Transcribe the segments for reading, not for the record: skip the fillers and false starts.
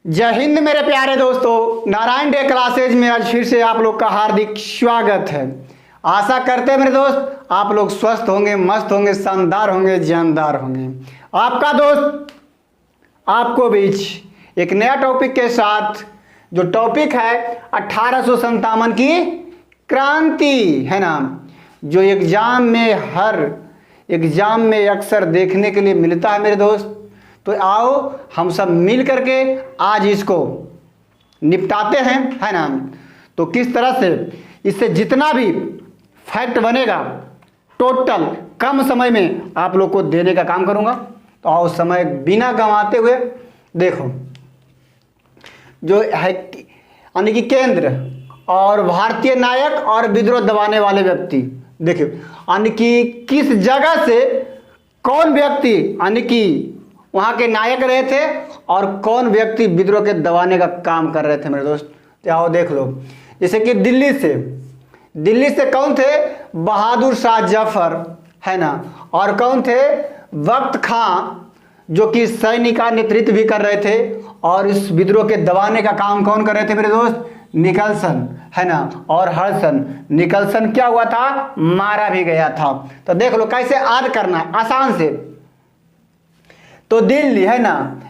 जय हिंद मेरे प्यारे दोस्तों, नारायण डे क्लासेज में आज फिर से आप लोग का हार्दिक स्वागत है। आशा करते हैं मेरे दोस्त आप लोग स्वस्थ होंगे, मस्त होंगे, शानदार होंगे, जानदार होंगे। आपका दोस्त आपको बीच एक नया टॉपिक के साथ, जो टॉपिक है 1857 की क्रांति है ना, जो हर एग्जाम में अक्सर देखने के लिए मिलता है मेरे दोस्त। तो आओ हम सब मिल करके आज इसको निपटाते हैं, है ना। तो किस तरह से इससे जितना भी फैक्ट बनेगा टोटल कम समय में आप लोग को देने का काम करूंगा। तो आओ समय बिना गंवाते हुए देखो, जो है यानी कि केंद्र और भारतीय नायक और विद्रोह दबाने वाले व्यक्ति, देखिए यानी कि किस जगह से कौन व्यक्ति यानी कि वहाँ के नायक रहे थे और कौन व्यक्ति विद्रोह के दबाने का काम कर रहे थे मेरे दोस्त। तो आओ देख लो, जैसे कि दिल्ली से कौन थे? बहादुर शाह जफर, है ना। और कौन थे? वक्त खां, जो कि सैन्य का नेतृत्व भी कर रहे थे। और इस विद्रोह के दबाने का काम कौन कर रहे थे मेरे दोस्त? निकलसन, है ना। और हडसन। निकलसन क्या हुआ था? मारा भी गया था। तो देख लो कैसे याद करना है आसान से। तो दिल्ली, है ना,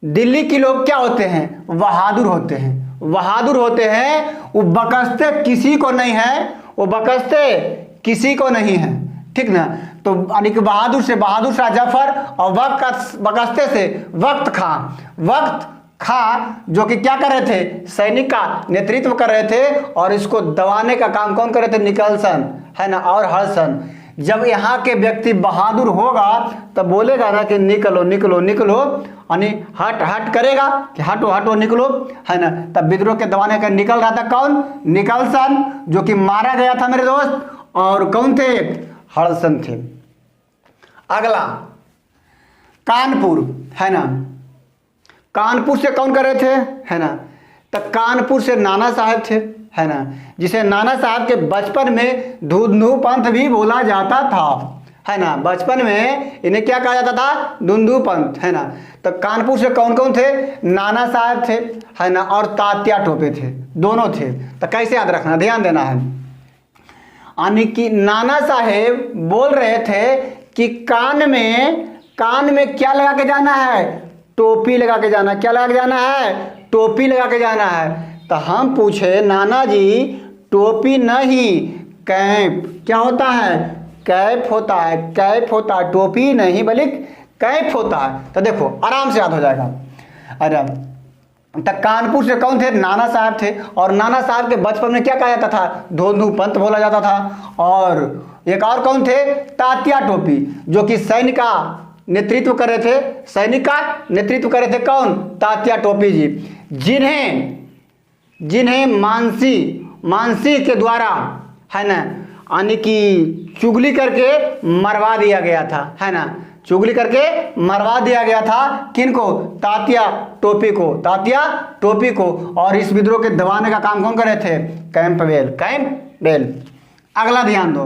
दिल्ली के लोग क्या होते हैं? बहादुर होते हैं। बहादुर होते हैं, वो बकसते किसी को नहीं है, वो बकसते किसी को नहीं है, ठीक ना। तो यानी कि बहादुर से बहादुर शाह जफर और बकसते से वक्त खां, जो कि क्या कर रहे थे? सैनिक का नेतृत्व कर रहे थे। और इसको दबाने का काम कौन कर रहे थे? निकलसन, है ना, और हडसन। जब यहाँ के व्यक्ति बहादुर होगा तब बोलेगा ना कि निकलो निकलो निकलो, यानी हट करेगा कि हटो निकलो, है ना। तब विद्रोह के दबाने का निकल रहा था कौन? निकलसन, जो कि मारा गया था मेरे दोस्त। और कौन थे? हडसन थे। अगला कानपुर, है ना। कानपुर से कौन कर रहे थे? है ना, तो कानपुर से नाना साहब थे, है ना, जिसे नाना साहब के बचपन में धुंधु पंथ भी बोला जाता था, है ना। बचपन में इन्हें क्या कहा जाता था? धुंधु पंथ, है ना। तो कानपुर से कौन कौन थे? नाना साहब थे, है ना, और तात्या टोपे थे, दोनों थे। तो कैसे याद रखना, ध्यान देना है। यानी कि नाना साहेब बोल रहे थे कि कान में क्या लगा के जाना है? टोपी लगा के जाना। क्या लगा के जाना है? टोपी लगा के जाना है। तो हम पूछे, नाना जी टोपी नहीं, कैप क्या होता है? कैप होता है, कैप होता है, टोपी नहीं बल्कि कैप होता है। तो देखो आराम से याद हो जाएगा। अरे तो कानपुर से कौन थे? नाना साहब थे। और नाना साहब के बचपन में क्या कहा जाता था? धुंधु पंथ बोला जाता था। और एक और कौन थे? तात्या टोपी, जो कि सैनिक का नेतृत्व कर रहे थे। सैनिक का नेतृत्व कर रहे थे कौन? तात्या टोपी जी, जिन्हें मानसी के द्वारा, है ना, यानी कि चुगली करके मरवा दिया गया था, है ना। चुगली करके मरवा दिया गया था किनको? तात्या टोपी को। और इस विद्रोह के दबाने का काम कौन कर रहे थे? कैंपबेल। अगला ध्यान दो,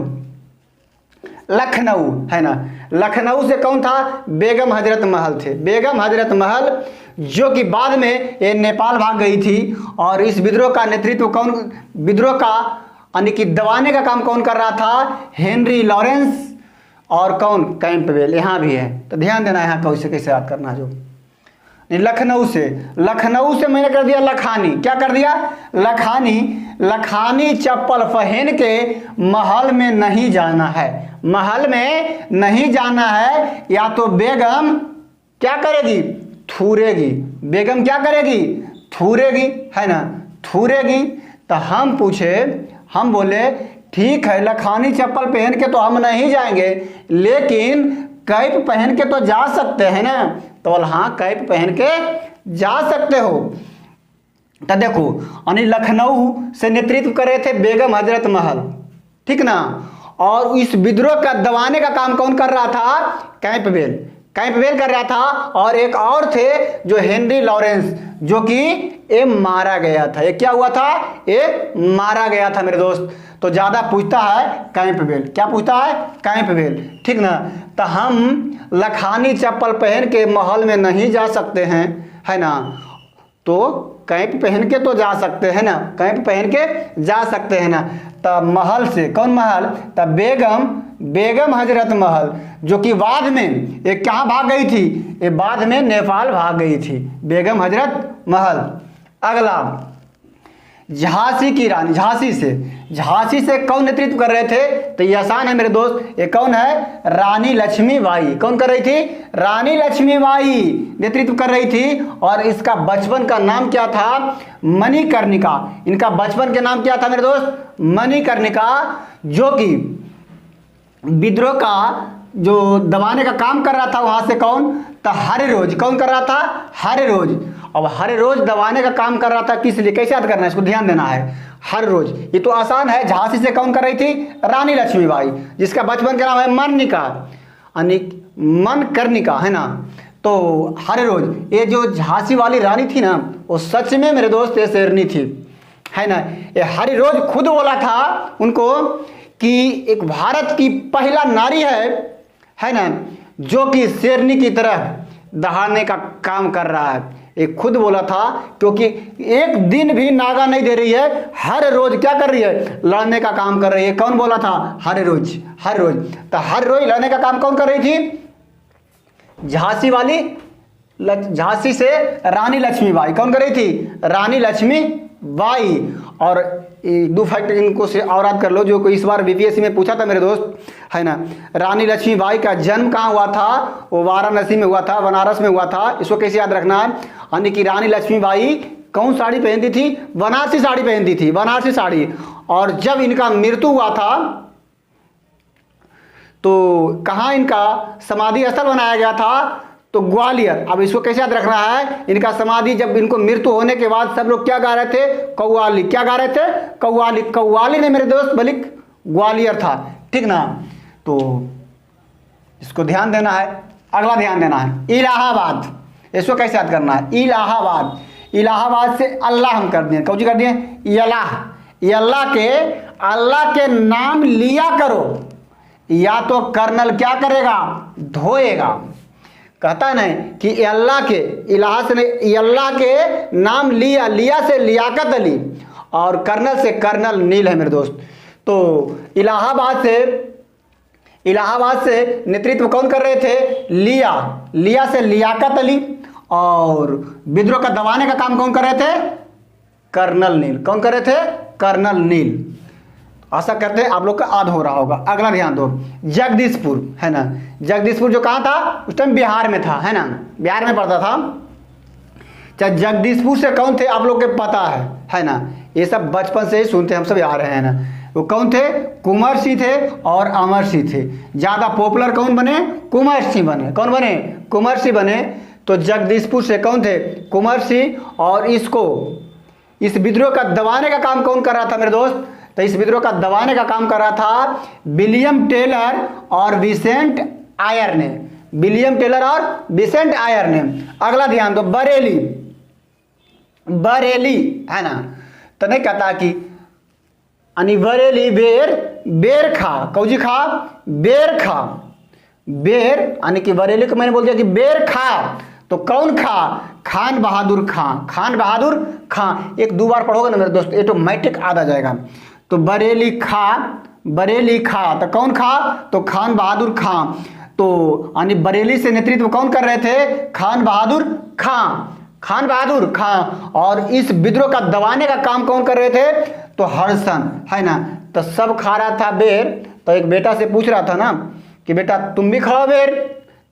लखनऊ, है ना। लखनऊ से कौन था? बेगम हजरत महल थे। बेगम हजरत महल, जो कि बाद में ये नेपाल भाग गई थी। और इस विद्रोह का नेतृत्व कौन? विद्रोह का यानी कि दबाने का काम कौन कर रहा था? Henry Lawrence. और कौन? कैंपबेल। यहाँ भी है, तो ध्यान देना यहाँ कैसे याद करना। जो लखनऊ से मैंने कर दिया लखानी। क्या कर दिया? लखानी चप्पल पहन के महल में नहीं जाना है। महल में नहीं जाना है, या तो बेगम क्या करेगी? थूरेगी। बेगम क्या करेगी? थूरेगी, है ना, थूरेगी। तो हम बोले ठीक है, लखानी चप्पल पहन के तो हम नहीं जाएंगे, लेकिन कैप पहन के तो जा सकते हैं ना। तो बोल हाँ, कैप पहन के जा सकते हो। तो देखो यानी लखनऊ से नेतृत्व कर रहे थे बेगम हजरत महल, ठीक ना। और इस विद्रोह का दबाने का काम कौन कर रहा था? कैंपबेल। कैंपबेल कर रहा था, और एक और थे जो हेनरी लॉरेंस, जो कि ये मारा गया था। ये क्या हुआ था? ये मारा गया था मेरे दोस्त। तो ज़्यादा पूछता है कैंपबेल। क्या पूछता है? कैंपबेल, ठीक ना। तो हम लखानी चप्पल पहन के महल में नहीं जा सकते हैं, है ना, तो कैंप पहन के तो जा सकते हैं ना, कैंप पहन के जा सकते हैं ना। तब महल से, कौन महल? तब बेगम हजरत महल, जो कि बाद में ये कहाँ भाग गई थी? ये बाद में नेपाल भाग गई थी, बेगम हजरत महल। अगला, झांसी की रानी। झांसी से कौन नेतृत्व कर रहे थे? तो ये आसान है मेरे दोस्त, ये कौन है? रानी लक्ष्मीबाई। कौन कर रही थी? रानी लक्ष्मीबाई नेतृत्व कर रही थी। और इसका बचपन का नाम क्या था? मणिकर्णिका। इनका बचपन के नाम क्या था मेरे दोस्त? मणिकर्णिका, जो कि विद्रोह का जो दबाने का काम कर रहा था वहां से कौन? तो हरिरोज। कौन कर रहा था? हरिरोज। अब हरिरोज दबाने का काम कर रहा था, किस लिए? कैसे याद करना है इसको, ध्यान देना है। हरिरोज, ये तो आसान है। झांसी से कौन कर रही थी? रानी लक्ष्मीबाई, जिसका बचपन का नाम है मणिकर्णिका, है ना। तो हरिरोज, ये जो झांसी वाली रानी थी ना, वो सच में मेरे दोस्त ये शेरनी थी, है ना। ये हरिरोज खुद बोला था उनको कि एक भारत की पहला नारी है ना, जो कि शेरनी की तरह दहाड़ने का काम कर रहा है। एक खुद बोला था, क्योंकि एक दिन भी नागा नहीं दे रही है, हर रोज क्या कर रही है? लड़ने का काम कर रही है। कौन बोला था? हरिरोज। तो हर रोज लड़ने का काम कौन कर रही थी? झांसी से रानी लक्ष्मीबाई। कौन कर रही थी? रानी लक्ष्मीबाई। और दो फैक्ट इनको से और याद कर लो, जो कोई इस बार बीपीएससी में पूछा था मेरे दोस्त, है ना। रानी लक्ष्मीबाई का जन्म कहाँ हुआ था? वो वाराणसी में हुआ था, बनारस में हुआ था। इसको कैसे याद रखना है? यानी कि रानी लक्ष्मीबाई कौन साड़ी पहनती थी? बनारसी साड़ी पहनती थी, बनारसी साड़ी। और जब इनका मृत्यु हुआ था तो कहाँ इनका समाधि स्थल बनाया गया था? तो ग्वालियर। अब इसको कैसे याद रखना है? इनका समाधि, जब इनको मृत्यु होने के बाद सब लोग क्या गा रहे थे? कव्वाली। क्या गा रहे थे? कव्वाली। कव्वाली ने मेरे दोस्त बल्कि ग्वालियर था, ठीक ना। तो इसको ध्यान देना है। अगला ध्यान देना है, इलाहाबाद। इसको कैसे याद करना है? इलाहाबाद। इलाहाबाद से अल्लाह हम कर दिए। कौन सी कर दिए? अल्लाह के नाम लिया करो, या तो कर्नल क्या करेगा? धोएगा। कहता नहीं कि अल्लाह के, इलाहा से नहीं, अल्लाह के नाम लिया से लियाकत अली, और कर्नल से कर्नल नील है मेरे दोस्त। तो इलाहाबाद से नेतृत्व कौन कर रहे थे? लिया से लियाकत अली। और विद्रोह का दबाने का काम कौन कर रहे थे? कर्नल नील। कौन कर रहे थे? कर्नल नील। आशा करते हैं आप लोग का याद हो रहा होगा। अगला ध्यान दो, जगदीशपुर, है ना। जगदीशपुर जो कहाँ था? उस टाइम बिहार में था, है ना, बिहार में पड़ता था। चाहे जगदीशपुर से कौन थे आप लोग के पता है ना। ये सब बचपन से ही सुनते हम सब आ रहे हैं ना। वो कौन थे? कुंवर सिंह थे और अमर सिंह थे। ज़्यादा पॉपुलर कौन बने? कुंवर सिंह बने। कौन बने? कुंवर सिंह बने। तो जगदीशपुर से कौन थे? कुंवर सिंह। और इस विद्रोह का दबाने का काम कौन कर रहा था मेरे दोस्त? तो इस विद्रोह का दबाने का काम कर रहा था विलियम टेलर और विसेंट आयर ने। विलियम टेलर और विसेंट आयर ने। अगला ध्यान दो, बरेली, है ना। तो नहीं कहता कि बरेली बेर खा, कौजी खा? बेर खा। बेर यानी कि बरेली को मैंने बोल दिया कि बेर खा, तो कौन खा? खान बहादुर खां। एक दो बार पढ़ोगे ना मेरे दोस्त, ऑटोमेटिक याद आ जाएगा। तो बरेली खा, तो कौन खा? तो खान बहादुर खां। तो यानी बरेली से नेतृत्व कौन कर रहे थे? खान बहादुर खां। और इस विद्रोह का दबाने का काम कौन कर रहे थे? तो हडसन, है ना। तो सब खा रहा था बेर। तो एक बेटा से पूछ रहा था ना कि बेटा तुम भी खाओ बेर?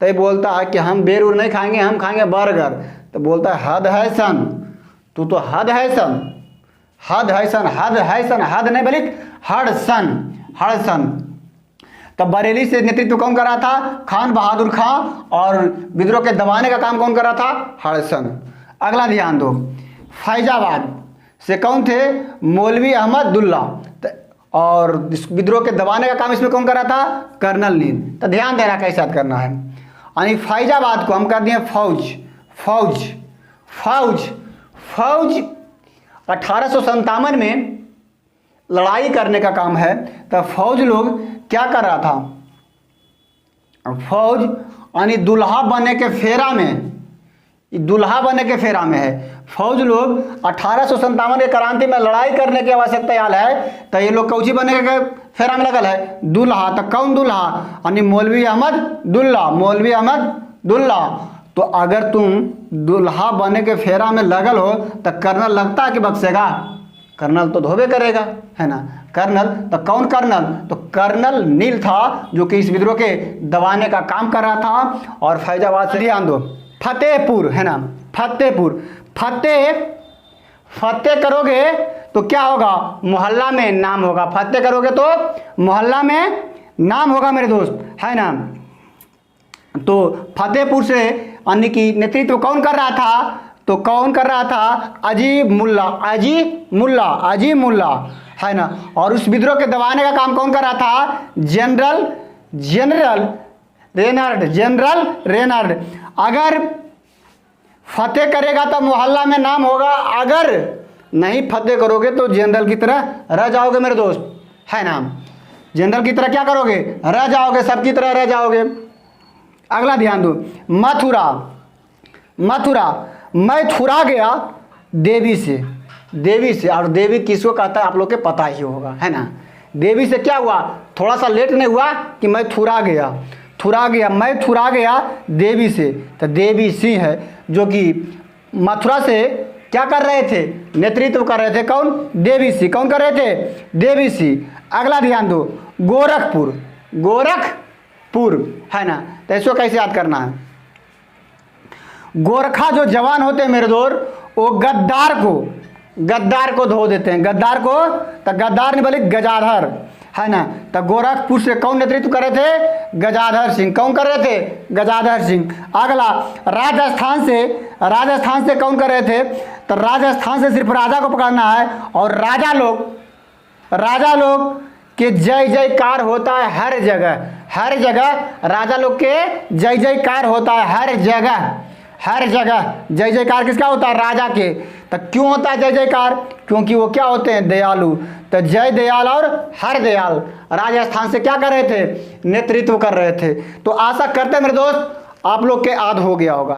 तो ये बोलता है कि हम बेर नहीं खाएंगे, हम खाएंगे बर्गर। तो बोलता है हद है सन, तू तो हद है सन, हद नहीं बल्कि हडसन। तब बरेली से नेतृत्व कौन कर रहा था? खान बहादुर खां। और विद्रोह के दबाने का काम कौन कर रहा था? हडसन। अगला ध्यान दो, फैजाबाद से कौन थे? मौलवी अहमद दुल्ला। और इस विद्रोह के दबाने का काम इसमें कौन कर रहा था? कर्नल नील। तो ध्यान देना कैसे याद करना है। यानी फैजाबाद को हम कर दिए फौज। फौज फौज फौज 1857 में लड़ाई करने का काम है। तब फौज लोग क्या कर रहा था, फौज यानी दुल्हा बनने के फेरा में, दुल्हा बनने के फेरा में है। फौज लोग 1857 के क्रांति में लड़ाई करने की आवश्यकता याल है, तो ये लोग कौची बनने के फेरा में लगल है, दुल्हा। तो कौन दुल्हा, यानी मौलवी अहमद दुल्ला, मौलवी अहमद दुल्ला। तो अगर तुम दुल्हा बनने के फेरा में लगल हो तो कर्नल लगता है कि बख्शेगा, कर्नल तो धोबे करेगा, है ना। कर्नल तो कौन कर्नल, तो कर्नल नील था जो कि इस विद्रोह के दबाने का काम कर रहा था। और फैजाबाद से ध्यान दो, फतेहपुर, है ना, फतेहपुर। फतेह करोगे तो क्या होगा, मोहल्ला में नाम होगा। फतेह करोगे तो मोहल्ला में नाम होगा मेरे दोस्त, है ना। तो फतेहपुर से यानी कि नेतृत्व कौन कर रहा था, तो कौन कर रहा था, अजीब मुल्ला, अजीब मुल्ला, है ना। और उस विद्रोह के दबाने का काम कौन कर रहा था, जनरल रेनार्ड। अगर फतेह करेगा तो मोहल्ला में नाम होगा, अगर नहीं फतेह करोगे तो जनरल की तरह रह जाओगे मेरे दोस्त, है ना। जनरल की तरह क्या करोगे, रह जाओगे, सबकी तरह रह जाओगे। अगला ध्यान दो, मथुरा। मैं थुरा गया देवी से। और देवी किसको कहता है आप लोग के पता ही होगा, है ना। देवी से क्या हुआ, थोड़ा सा लेट नहीं हुआ कि मैं थुरा गया, मैं थुरा गया देवी से। तो देवी सिंह है जो कि मथुरा से क्या कर रहे थे, नेतृत्व कर रहे थे। कौन, देवी सिंह। कौन कर रहे थे, देवी सिंह। अगला ध्यान दो, गोरखपुर, है ना। तो इसको कैसे याद करना है, गोरखा जो जवान होते हैं मेरे दोस्त, वो गद्दार को धो देते हैं, गद्दार को। तो गद्दार नहीं बल्कि गजाधर, है ना। तो गोरखपुर से कौन नेतृत्व कर रहे थे, गजाधर सिंह। कौन कर रहे थे, गजाधर सिंह। अगला राजस्थान से कौन कर रहे थे, तो राजस्थान से सिर्फ राजा को पकड़ना है। और राजा लोग के जय जयकार होता है हर जगह, राजा लोग के जय जयकार होता है हर जगह। जय जयकार किसका होता है, राजा के। तो क्यों होता है जय जयकार, क्योंकि वो क्या होते हैं, दयालु। तो जय दयाल और हर दयाल राजस्थान से क्या कर रहे थे, नेतृत्व कर रहे थे। तो आशा करते हैं मेरे दोस्त आप लोग के याद हो गया होगा।